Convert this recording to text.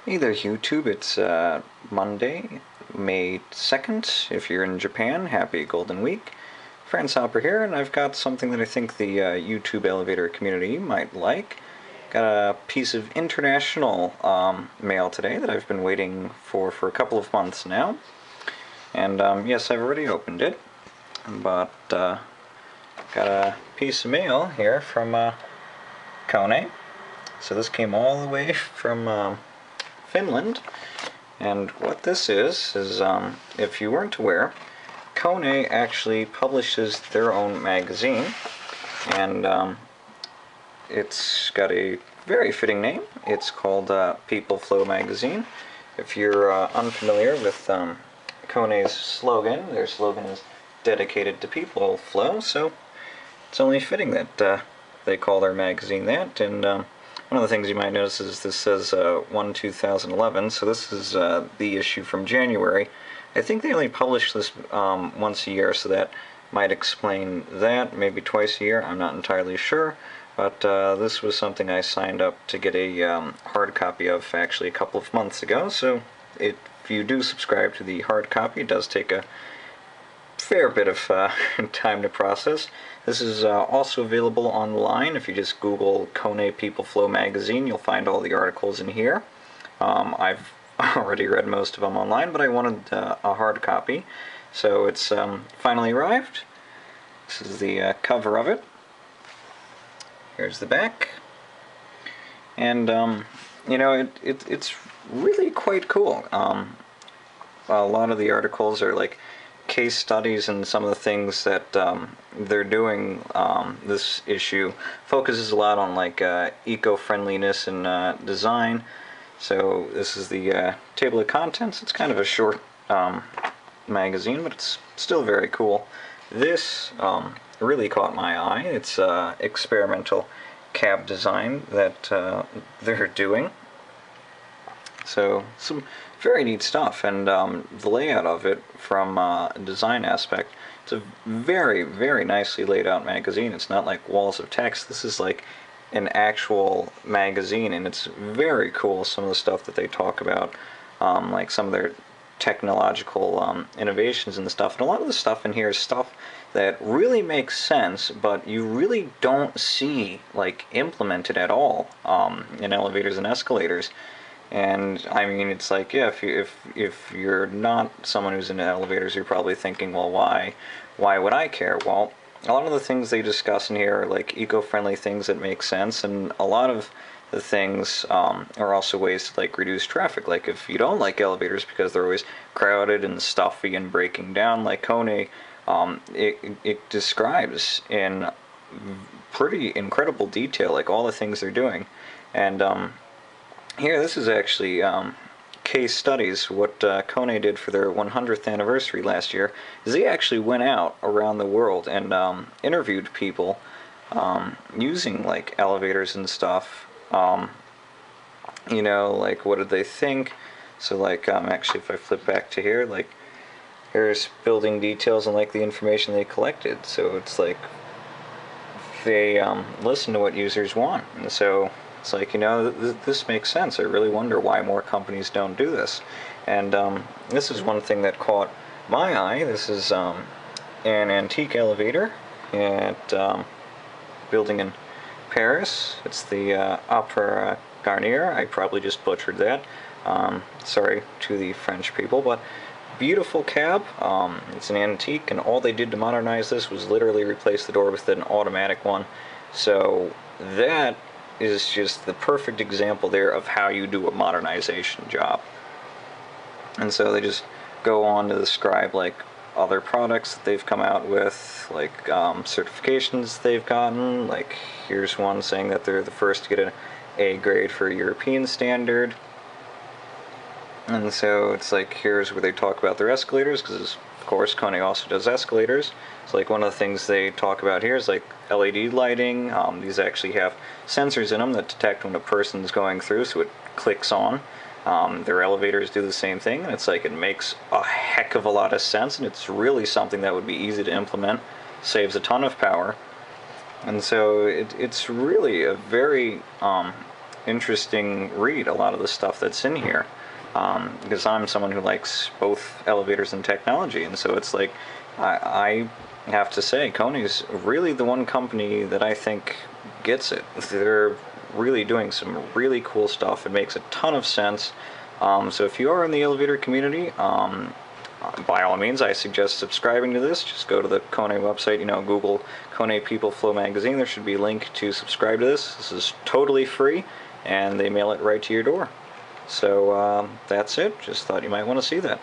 Hey there YouTube, it's Monday, May 2nd. If you're in Japan, happy Golden Week. Franz Hopper here, and I've got something that I think the YouTube elevator community might like. Got a piece of international mail today that I've been waiting for a couple of months now. And yes, I've already opened it, but got a piece of mail here from KONE. So this came all the way from Finland, and what this is if you weren't aware, KONE actually publishes their own magazine, and it's got a very fitting name. It's called People Flow Magazine. If you're unfamiliar with KONE's slogan, their slogan is dedicated to people flow, so it's only fitting that they call their magazine that. And one of the things you might notice is this says 1/2011, so this is the issue from January. I think they only publish this once a year, so that might explain that, maybe twice a year, I'm not entirely sure. But this was something I signed up to get a hard copy of actually a couple of months ago, so if you do subscribe to the hard copy, it does take a fair bit of time to process. This is also available online. If you just Google KONE People Flow Magazine, you'll find all the articles in here. I've already read most of them online, but I wanted a hard copy. So it's finally arrived. This is the cover of it. Here's the back. And, you know, it's really quite cool. A lot of the articles are like case studies, and some of the things that they're doing. This issue focuses a lot on like eco-friendliness and design. So this is the table of contents. It's kind of a short magazine, but it's still very cool. This really caught my eye. It's experimental cab design that they're doing. So some very neat stuff, and the layout of it from a design aspect, it's a very, very nicely laid out magazine. It's not like walls of text. This is like an actual magazine, and it's very cool, some of the stuff that they talk about, like some of their technological innovations and stuff. And a lot of the stuff in here is stuff that really makes sense, but you really don't see like implemented at all in elevators and escalators. And I mean, it's like, yeah, if you're not someone who's into elevators, you're probably thinking, well, why would I care? Well, a lot of the things they discuss in here are like eco-friendly things that make sense, and a lot of the things are also ways to like reduce traffic. Like if you don't like elevators because they're always crowded and stuffy and breaking down, like KONE, it describes in pretty incredible detail like all the things they're doing. And here, this is actually case studies. What KONE did for their 100th anniversary last year is they actually went out around the world and interviewed people using like elevators and stuff. You know, like what did they think? So like actually, if I flip back to here, like here's building details and like the information they collected. So it's like they listen to what users want, and so it's like, you know, this makes sense. I really wonder why more companies don't do this. And this is one thing that caught my eye. This is an antique elevator at building in Paris. It's the Opera Garnier. I probably just butchered that. Sorry to the French people, but beautiful cab. It's an antique, and all they did to modernize this was literally replace the door with an automatic one. So that is just the perfect example there of how you do a modernization job. And so they just go on to describe like other products that they've come out with, like certifications they've gotten. Like here's one saying that they're the first to get an A grade for a European standard. And so it's like, here's where they talk about their escalators, because of course KONE also does escalators. So like one of the things they talk about here is like LED lighting. These actually have sensors in them that detect when a person's going through, so it clicks on. Their elevators do the same thing, and it's like it makes a heck of a lot of sense, and it's really something that would be easy to implement, saves a ton of power. And so it's really a very interesting read, a lot of the stuff that's in here. Because I'm someone who likes both elevators and technology, and so it's like, I have to say, KONE is really the one company that I think gets it. They're really doing some really cool stuff. It makes a ton of sense. So if you are in the elevator community, by all means, I suggest subscribing to this. Just go to the KONE website, Google KONE People Flow Magazine. There should be a link to subscribe to this. This is totally free, and they mail it right to your door. So that's it. Just thought you might want to see that.